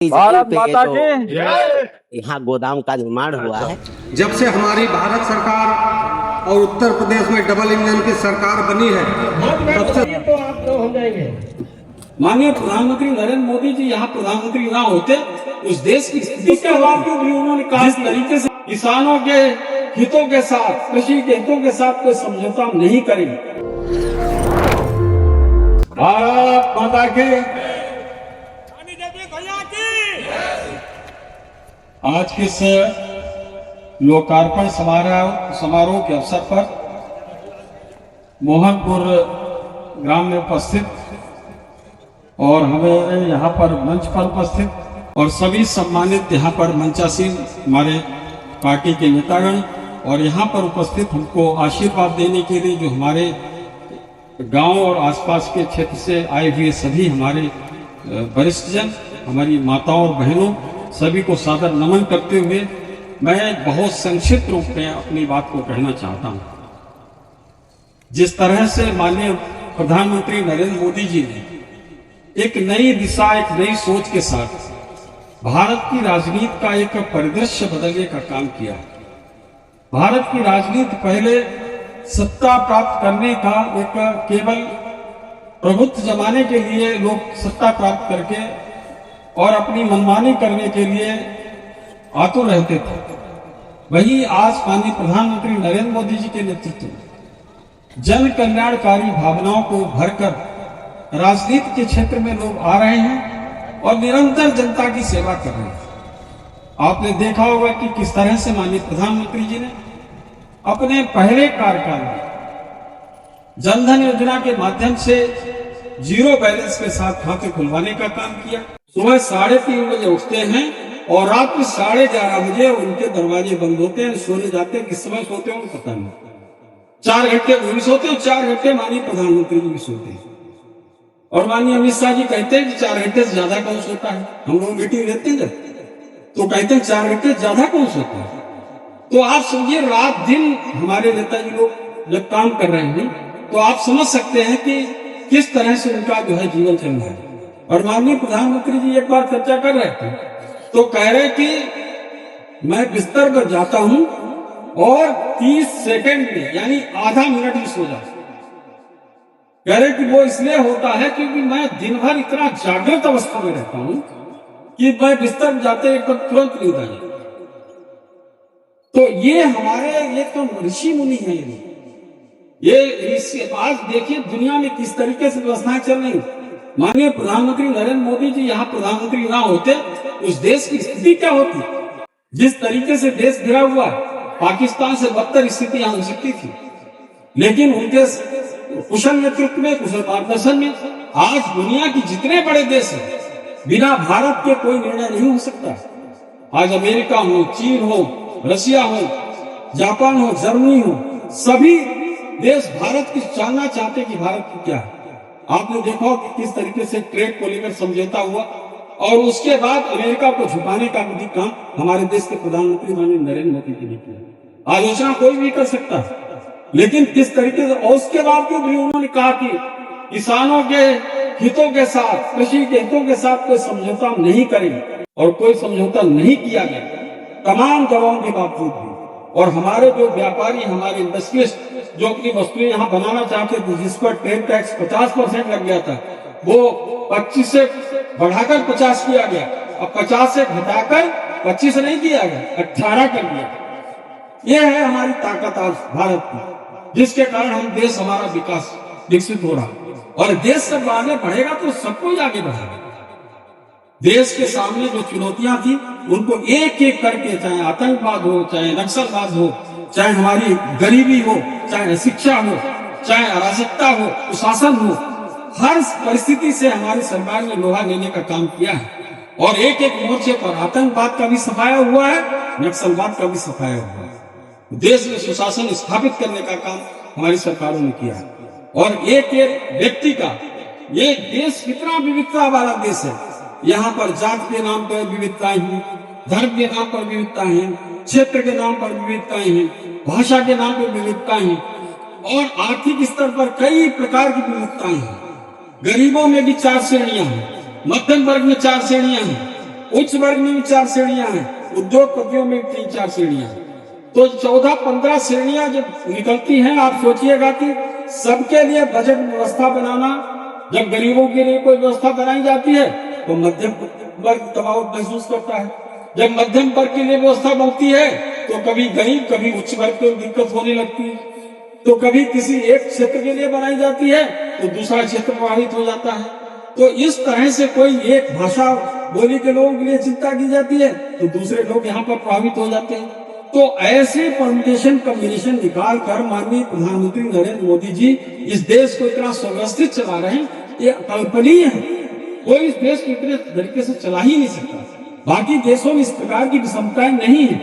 भारत माता तो की यहाँ गोदाम का निर्माण हुआ है। जब से हमारी भारत सरकार और उत्तर प्रदेश में डबल इंजन की सरकार बनी है, तब से तो आप हो जाएंगे। माननीय प्रधानमंत्री नरेंद्र मोदी जी यहाँ प्रधानमंत्री ना होते, उस देश की स्थिति के बावजूद भी उन्होंने कहा इस तरीके से किसानों के हितों के साथ, कृषि के हितों के साथ कोई समझौता नहीं करेंगे। भारत माता के आज के इस लोकार्पण समारोह के अवसर पर मोहनपुर ग्राम में उपस्थित और हमें यहाँ पर मंच पर उपस्थित और सभी सम्मानित यहाँ पर मंचासीन हमारे पार्टी के नेतागण और यहाँ पर उपस्थित हमको आशीर्वाद देने के लिए जो हमारे गांव और आसपास के क्षेत्र से आए हुए सभी हमारे वरिष्ठ जन, हमारी माताओं और बहनों, सभी को सादर नमन करते हुए मैं बहुत संक्षिप्त रूप में अपनी बात को कहना चाहता हूं। जिस तरह से माननीय प्रधानमंत्री नरेंद्र मोदी जी ने एक नई दिशा, एक नई सोच के साथ भारत की राजनीति का एक परिदृश्य बदलने का काम किया। भारत की राजनीति पहले सत्ता प्राप्त करने का एक केवल प्रभुत्व जमाने के लिए लोग सत्ता प्राप्त करके और अपनी मनमानी करने के लिए आतुर रहते थे। वही आज माननीय प्रधानमंत्री नरेंद्र मोदी जी के नेतृत्व में जन कल्याणकारी भावनाओं को भरकर राजनीति के क्षेत्र में लोग आ रहे हैं और निरंतर जनता की सेवा कर रहे हैं। आपने देखा होगा कि किस तरह से माननीय प्रधानमंत्री जी ने अपने पहले कार्यकाल में जनधन योजना के माध्यम से जीरो बैलेंस के साथ खाते खुलवाने का काम किया। सुबह 3:30 बजे उठते हैं और रात में 11:30 बजे उनके दरवाजे बंद होते हैं, सोने जाते हैं। किस समय सोते हैं पता नहीं। 4 घंटे वो भी सोते हैं, 4 घंटे माननीय प्रधानमंत्री जी भी सोते हैं। और माननीय अमित शाह जी कहते हैं कि 4 घंटे से ज्यादा कौन सोता है। हम लोग मीटिंग लेते हैं तो कहते हैं 4 घंटे से ज्यादा कौन सोता है। तो आप समझिए रात दिन हमारे नेताजी लोग जब काम कर रहे हैं तो आप समझ सकते हैं कि किस तरह से उनका जो है जीवन चल रहा है। और माननीय प्रधानमंत्री जी एक बार चर्चा कर रहे थे तो कह रहे कि मैं बिस्तर पर जाता हूं और 30 सेकंड में यानी आधा मिनट ही सो जाता। कह रहे कि वो इसलिए होता है क्योंकि मैं दिन भर इतना जागृत अवस्था में रहता हूं कि मैं बिस्तर पर जाते एक तुरंत नींद आ जाती। तो ये हमारे ये तो ऋषि मुनि है। ये आज देखिए दुनिया में किस तरीके से व्यवस्थाएं चल रही। माननीय प्रधानमंत्री नरेंद्र मोदी जी यहाँ प्रधानमंत्री ना होते, उस देश की स्थिति क्या होती। जिस तरीके से देश गिरा हुआ है, पाकिस्तान से बदतर स्थिति यहाँ हो सकती थी। लेकिन उनके कुशल नेतृत्व में, कुशल मार्गदर्शन में आज दुनिया की जितने बड़े देश हैं, बिना भारत के कोई निर्णय नहीं हो सकता। आज अमेरिका हो, चीन हो, रशिया हो, जापान हो, जर्मनी हो, सभी देश भारत की जानना चाहते कि भारत की क्या है। आपने देखा कि किस तरीके से ट्रेड को लेकर समझौता हुआ और उसके बाद अमेरिका को झुकाने का भी काम हमारे देश के प्रधानमंत्री माननीय नरेंद्र मोदी जी ने किया। आलोचना कोई भी कर सकता है, लेकिन किस तरीके से और उसके बावजूद भी उन्होंने कहा कि किसानों के हितों के साथ, कृषि के हितों के साथ कोई समझौता नहीं करेंगे और कोई समझौता नहीं किया गया तमाम दबावों के बावजूद भी। और हमारे जो व्यापारी, हमारे इंडस्ट्रियलिस्ट जो अपनी वस्तुएं यहाँ बनाना चाहते थे, जिस पर ट्रेड टैक्स 50% लग गया था, वो 25 से बढ़ाकर 50 किया गया। अब 50 से घटाकर 25 नहीं किया गया, 18 कर दिया। ये है हमारी ताकत आज भारत की, जिसके कारण हम देश, हमारा विकास विकसित हो रहा। और देश जब आगे बढ़ेगा तो सबको ही आगे बढ़ेगा। देश के सामने जो चुनौतियां थी उनको एक एक करके, चाहे आतंकवाद हो, चाहे नक्सलवाद हो, चाहे हमारी गरीबी हो, चाहे शिक्षा हो, चाहे अराजकता हो, कुशासन हो, हर परिस्थिति से हमारी सरकार ने लोहा लेने का काम किया है। और एक एक मोर्चे पर आतंकवाद का भी सफाया हुआ है, नक्सलवाद का भी सफाया हुआ है। देश में सुशासन स्थापित करने का काम हमारी सरकारों ने किया है। और एक एक व्यक्ति का, ये देश कितना विविधता वाला देश है। यहाँ पर जात के नाम पर विविधताएं हैं, धर्म के नाम पर विविधताएं हैं, क्षेत्र के नाम पर विविधताएं हैं, भाषा के नाम पर विविधताएं हैं और आर्थिक स्तर पर कई प्रकार की विविधताएं हैं। गरीबों में भी 4 श्रेणियां हैं, मध्यम वर्ग में 4 श्रेणियां हैं उच्च वर्ग में भी 4 श्रेणियां हैं, उद्योगपतियों में 3-4 श्रेणियां हैं। तो 14-15 श्रेणियां जब निकलती हैं, आप सोचिएगा कि सबके लिए बजट व्यवस्था बनाना, जब गरीबों के लिए कोई व्यवस्था बनाई जाती है तो मध्यम वर्ग दबाव महसूस करता है। जब मध्यम वर्ग के लिए व्यवस्था बनती है तो कभी गरीब, कभी उच्च वर्ग को दिक्कत होने लगती है। तो कभी किसी एक क्षेत्र के लिए बनाई जाती है तो दूसरा क्षेत्र प्रभावित हो जाता है। तो इस तरह से कोई एक भाषा बोली के लोगों के लिए चिंता की जाती है तो दूसरे लोग यहाँ पर प्रभावित हो जाते हैं। तो ऐसे परम्यूटेशन कॉम्बिनेशन निकाल कर माननीय प्रधानमंत्री नरेंद्र मोदी जी इस देश को इतना सुव्यवस्थित चला रहे हैं, ये अकल्पनीय है। कोई इस देश को इतने तरीके से चला ही नहीं सकता। बाकी देशों में इस प्रकार की विषमताएं नहीं है,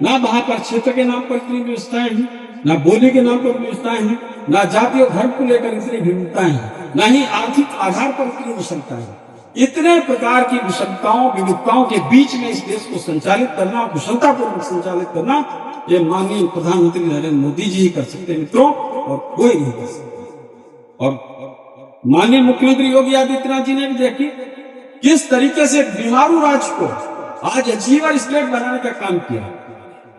ना वहां पर क्षेत्र के नाम पर इतनी व्यवस्थाएं हैं, ना बोली के नाम पर व्यवस्थाएं हैं, ना जाति और धर्म को लेकर इतनी विभिन्नताएं हैं, ना ही आर्थिक आधार पर इतनी विषमताएं हैं। इतने प्रकार की विषमताओं, विविधताओं के बीच में इस देश को संचालित करना, कुशलतापूर्वक संचालित करना, ये माननीय प्रधानमंत्री नरेंद्र मोदी जी ही कर सकते हैं मित्रों, और कोई नहीं कर सकता। और माननीय मुख्यमंत्री योगी आदित्यनाथ जी ने भी देखिए किस तरीके से बीमारू राज्य को आज अचीवर स्टेट बनाने का काम किया।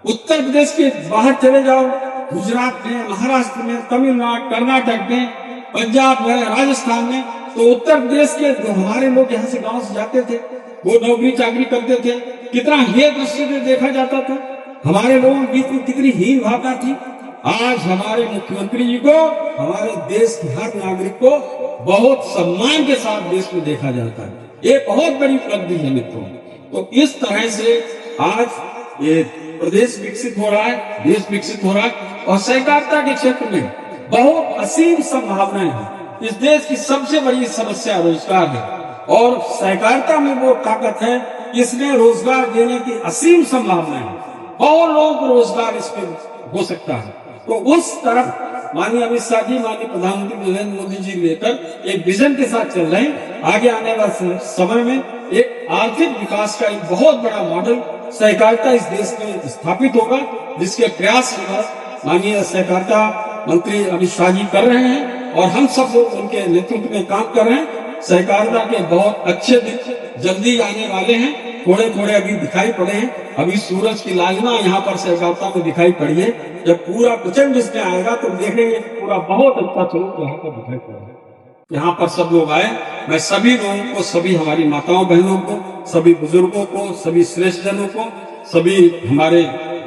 उत्तर प्रदेश के बाहर चले जाओ, गुजरात में, महाराष्ट्र में, तमिलनाडु, कर्नाटक में, पंजाब में, राजस्थान में, तो उत्तर प्रदेश के जो हमारे लोग यहाँ से गांव से जाते थे, वो नौकरी चाकरी करते थे, कितना हे दृष्टि से देखा जाता था, हमारे लोगों के बीच में कितनी हीन भावना थी। आज हमारे मुख्यमंत्री जी को, हमारे देश के हर नागरिक को बहुत सम्मान के साथ देश में देखा जाता है। ये बहुत बड़ी उपलब्धि है मित्रों। तो इस तरह से आज ये प्रदेश विकसित हो रहा है, देश विकसित हो रहा है, और सहकारिता के क्षेत्र में बहुत असीम संभावनाएं हैं। इस देश की सबसे बड़ी समस्या रोजगार है, और सहकारिता में वो ताकत है, इसमें रोजगार देने की असीम संभावनाएं हैं। बहुत लोगों को रोजगार इसमें हो सकता है। तो उस तरफ माननीय अमित शाह जी, माननीय प्रधानमंत्री नरेंद्र मोदी जी लेकर एक विजन के साथ चल रहे हैं। आगे आने वाले समय में एक आर्थिक विकास का एक बहुत बड़ा मॉडल सहकारिता इस देश में स्थापित होगा, जिसके प्रयास माननीय सहकारिता मंत्री अमित शाह जी कर रहे हैं, और हम सब लोग उनके नेतृत्व में काम कर रहे हैं। सहकारिता के बहुत अच्छे दिन जल्दी आने वाले हैं, थोड़े थोड़े अभी दिखाई पड़े हैं। अभी सूरज की लालिमा यहाँ पर सहकारिता में दिखाई पड़ी है। जब पूरा प्रचंड इसमें आएगा तो देखेंगे पूरा बहुत अच्छा स्वरूप यहाँ पर दिखाई पड़ेगा। यहाँ पर सब लोग आए। मैं सभी लोगों को, सभी हमारी माताओं बहनों को, सभी बुजुर्गों को, सभी श्रेष्ठ जनों को, सभी हमारे,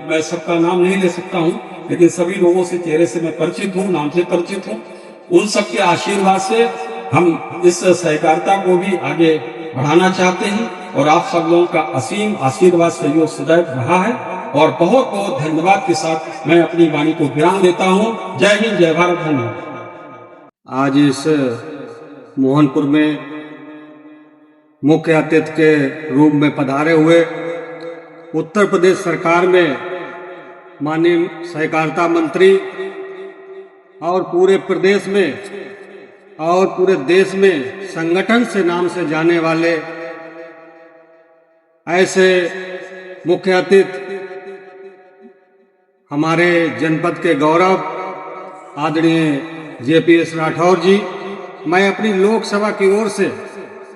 मैं सबका नाम नहीं ले सकता हूँ, लेकिन सभी लोगों से चेहरे से मैं परिचित हूँ, नाम से परिचित हूँ। उन सबके आशीर्वाद से हम इस सहकारिता को भी आगे बढ़ाना चाहते हैं, और आप सब लोगों का असीम आशीर्वाद सहयोग सदैव रहा है। और बहुत बहुत धन्यवाद के साथ मैं अपनी वाणी को विराम देता हूँ। जय हिंद, जय भारत, धन्यवाद। आज इस मोहनपुर में मुख्य अतिथि के रूप में पधारे हुए उत्तर प्रदेश सरकार में माननीय सहकारिता मंत्री और पूरे प्रदेश में और पूरे देश में संगठन से नाम से जाने वाले ऐसे मुख्य अतिथि हमारे जनपद के गौरव आदरणीय JPS राठौर जी, मैं अपनी लोकसभा की ओर से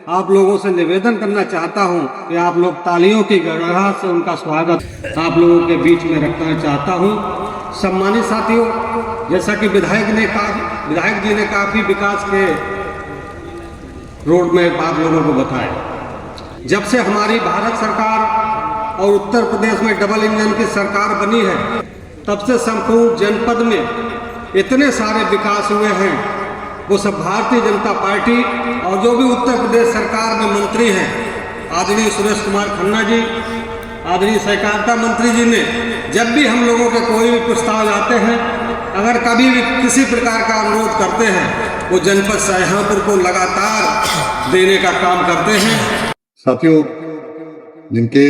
आप लोगों से निवेदन करना चाहता हूं कि आप लोग तालियों की गड़गड़ाहट से उनका स्वागत आप लोगों के बीच में रखना चाहता हूं। सम्मानित साथियों, जैसा कि विधायक जी ने काफी विकास के रोड मैप आप लोगों को बताया। जब से हमारी भारत सरकार और उत्तर प्रदेश में डबल इंजन की सरकार बनी है, तब से संपूर्ण जनपद में इतने सारे विकास हुए हैं। वो सब भारतीय जनता पार्टी और जो भी उत्तर प्रदेश सरकार में मंत्री हैं, आदरणीय सुरेश कुमार खन्ना जी, आदरणीय सहकारिता मंत्री जी ने जब भी हम लोगों के कोई भी प्रस्ताव आते हैं, अगर कभी भी किसी प्रकार का अनुरोध करते हैं, वो जनपद शाहजहांपुर को लगातार देने का काम करते हैं। साथियों, जिनके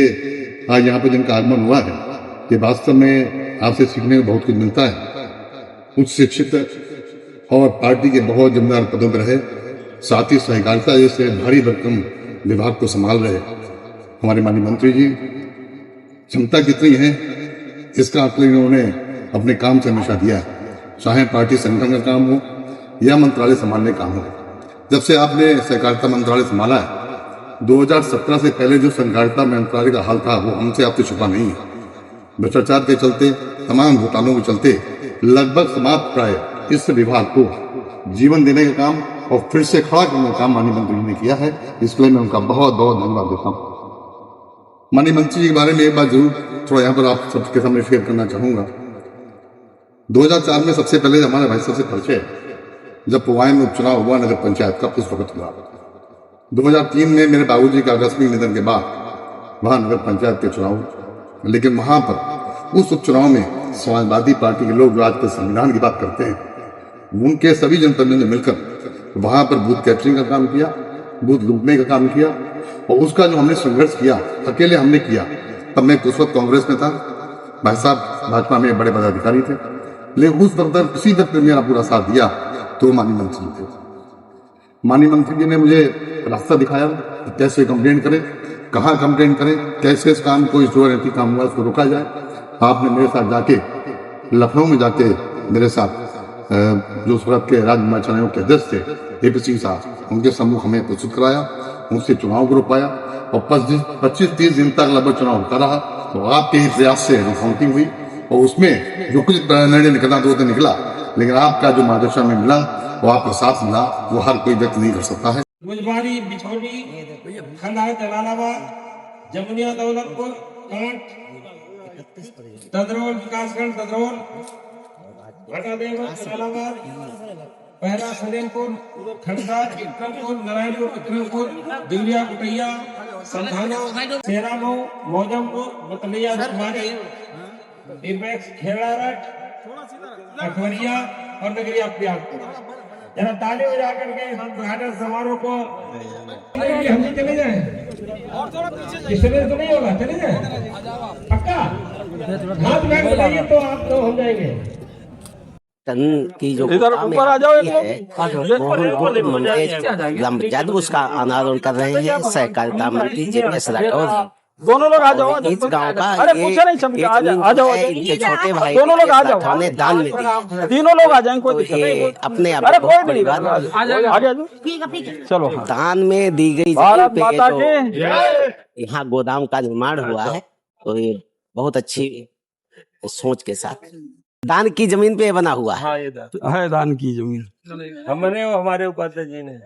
आज यहाँ पर जिनका आगमन हुआ है, ये वास्तव में आपसे सीखने को बहुत कुछ मिलता है। उच्च शिक्षित और पार्टी के बहुत जिम्मेदार पदों पर रहे, साथ ही सहकारिता जैसे भारी भरकम विभाग को संभाल रहे हमारे माननीय मंत्री जी। क्षमता कितनी है इसका आकलन उन्होंने अपने काम से हमेशा दिया है, चाहे पार्टी संगठन का काम हो या मंत्रालय संभालने का काम हो। जब से आपने सहकारिता मंत्रालय संभाला है, 2017 से पहले जो सहकारिता मंत्रालय का हाल था वो हमसे आपसे छुपा नहीं है। भ्रष्टाचार के चलते, तमाम घोटालों के चलते लगभग समाप्त प्राय इस विभाग को जीवन देने का काम और फिर से खड़ा करने का काम माननीय मंत्री जी ने किया है। इसके लिए मैं उनका बहुत बहुत धन्यवाद देता हूँ। माननीय मंत्री जी के बारे में एक बात जरूर थोड़ा यहाँ पर आप सबके सामने शेयर करना चाहूंगा। 2004 में सबसे पहले हमारे भाई साहब से परिचय जब पुवाई में उपचुनाव हुआ नगर पंचायत का, उस वक्त हुआ। 2003 में मेरे बाबूजी का आकस्मिक निधन के बाद वहां नगर पंचायत के चुनाव हुए। लेकिन वहां पर उस उपचुनाव में समाजवादी पार्टी के लोग जो आज के संविधान की बात करते हैं, उनके सभी जनप्रतिनिधियों ने मिलकर वहां पर बूथ कैप्चरिंग का काम किया, बूथ लूटने का काम किया। और उसका जो हमने संघर्ष किया, अकेले हमने किया। तब मैं उस वक्त कांग्रेस में था, भाई साहब भाजपा में बड़े पदाधिकारी थे, लेकिन उस वक्त किसी व्यक्ति ने मेरा पूरा साथ दिया तो माननीय मंत्री जी थे। माननीय मंत्री जी ने मुझे रास्ता दिखाया कि कैसे कंप्लेन करें, कहाँ कंप्लेन करें, कैसे इस काम को, जो अनैतिक काम हुआ उसको रोका जाए। आपने मेरे साथ जाके लखनऊ में जाके मेरे साथ जो सूरत के राज्य निर्वाचन आयोग के अध्यक्ष थे AP सिंह साहब, उनके सम्मुख हमें प्रस्तुत कराया, उनसे चुनाव को रोकवाया और 25-30 दिन तक लगभग चुनाव होता रहा। तो आपके ही प्रयास से काउंटिंग हुई और उसमें जो कुछ निर्णय निकला 2 दिन निकला, लेकिन आपका जो मार्गदर्शन में मिला, वो आपका साथ मिला, वो हर कोई व्यक्ति नहीं कर सकता है। गुजबारी, बिछोली, खंडार, जलालाबाद, जमुनिया, दौलतपुर, कांट, तदरोल विकासखंड, तदरोल, घटादेव, जलालाबाद, पहला सलेमपुर, खंडा, विक्रमपुर, नारायणपुर, विक्रमपुर, दिवलिया, कुटैया, संधाना, सेरामऊ, मौजमपुर, बतलिया, धुमारी, डिबेक्स, खेड़ारट, अखवरिया और नगरिया प्यागपुर। जरा ताली बजा करके इस उद्घाटन समारोह को हम भी चले जाए, इसमें तो नहीं होगा, चले जाए पक्का, हाथ में लगाइए तो आप तो हो जाएंगे। की जो ऊपर आ जाओ, ग्राम पंचायत उसका अनावरण कर रहे हैं सहकारिता मंत्री JPS राठौर। दोनों लोग आ जाओ। इस गांव का अरे पूछे नहीं समझा, आ जाओ। इनके छोटे भाई दोनों लोग आ जाओ, ने दान में दी। तीनों लोग आ जाएंगे, कोई दिक्कत नहीं। अपने आप अरे को कोई नहीं, परिवार आ जाओ, चलो। दान में दी गई भारत जमीन पे माता जो यहाँ गोदाम का निर्माण हुआ है, तो ये बहुत अच्छी सोच के साथ दान की जमीन पे बना हुआ है। है दान की जमीन, हमने हमारे उपाध्याय जी ने